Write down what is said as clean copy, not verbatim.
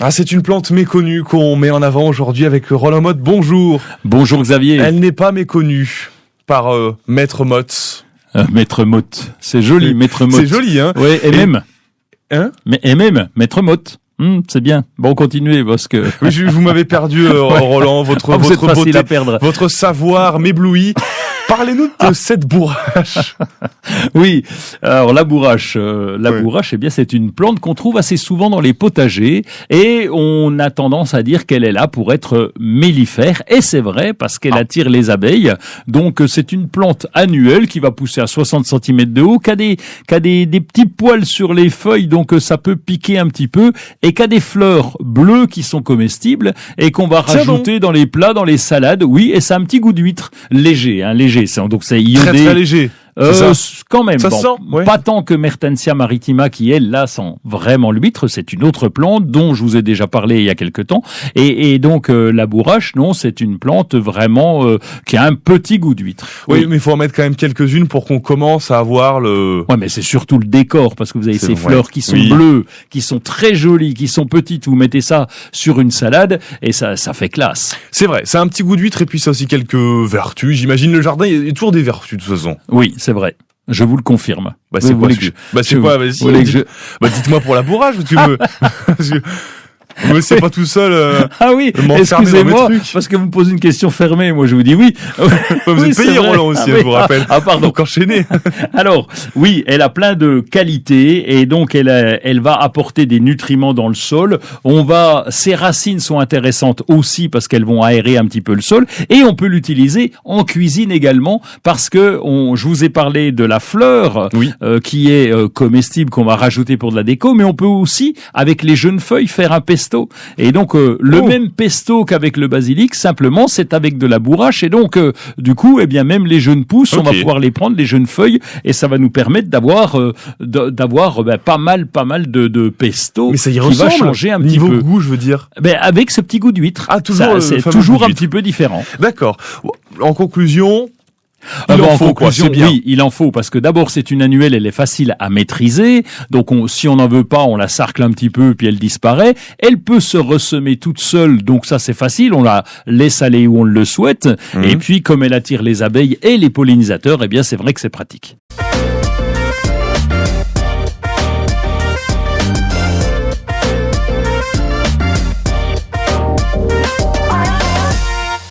Ah, c'est une plante méconnue qu'on met en avant aujourd'hui avec Roland Motte. Bonjour. Bonjour Xavier. Elle n'est pas méconnue par Maître Motte. Maître Motte. C'est joli, Maître Motte. C'est joli, hein. Oui, et même. Hein? Et même, Maître Motte. C'est bien. Bon, continuez, parce que... Oui, vous m'avez perdu, Roland. Votre facile beauté, à perdre. votre savoir m'éblouit. Parlez-nous de cette bourrache. Oui, alors la bourrache, bourrache, eh bien c'est une plante qu'on trouve assez souvent dans les potagers et on a tendance à dire qu'elle est là pour être mellifère et c'est vrai parce qu'elle attire les abeilles. Donc c'est une plante annuelle qui va pousser à 60 cm de haut, qui a des petits poils sur les feuilles donc ça peut piquer un petit peu et qui a des fleurs bleues qui sont comestibles et qu'on va rajouter dans les plats, dans les salades. Oui, et ça a un petit goût d'huître léger, léger. Donc c'est iodé. Très très léger. Quand même, ça sent, ouais. Pas tant que Mertensia maritima qui elle là sent vraiment l'huître, c'est une autre plante dont je vous ai déjà parlé il y a quelque temps et donc la bourrache non, c'est une plante vraiment qui a un petit goût d'huître. Oui, mais il faut en mettre quand même quelques-unes pour qu'on commence à avoir le... Ouais, mais c'est surtout le décor parce que vous avez ces fleurs qui sont bleues, qui sont très jolies, qui sont petites, vous mettez ça sur une salade et ça fait classe. C'est vrai, ça a un petit goût d'huître et puis ça a aussi quelques vertus. J'imagine le jardin, il y a toujours des vertus de toute façon. Oui, c'est vrai. Je vous le confirme. C'est quoi dites-moi pour la bourrage, mais c'est pas tout seul. Ah oui, excusez-moi, parce que vous me posez une question fermée. Moi, je vous dis oui. Vous êtes payé, Roland, aussi, je vous rappelle. Pardon. Donc, enchaîner. Alors, oui, elle a plein de qualités et donc elle va apporter des nutriments dans le sol. Ses racines sont intéressantes aussi parce qu'elles vont aérer un petit peu le sol et on peut l'utiliser en cuisine également parce que je vous ai parlé de la fleur qui est comestible qu'on va rajouter pour de la déco, mais on peut aussi, avec les jeunes feuilles, faire un pesto. Et donc le même pesto qu'avec le basilic, simplement c'est avec de la bourrache et donc du coup bien même les jeunes pousses, on va pouvoir les prendre, les jeunes feuilles et ça va nous permettre d'avoir pas mal de pesto. Mais ça y qui ressemble, va changer un petit peu. Niveau goût, je veux dire. Avec ce petit goût d'huître. C'est toujours un petit peu différent. D'accord. En conclusion. Il en faut parce que d'abord c'est une annuelle, elle est facile à maîtriser. Donc si on n'en veut pas, on la sarcle un petit peu puis elle disparaît. Elle peut se ressemer toute seule, donc ça c'est facile. On la laisse aller où on le souhaite. Et puis comme elle attire les abeilles et les pollinisateurs, eh bien c'est vrai que c'est pratique.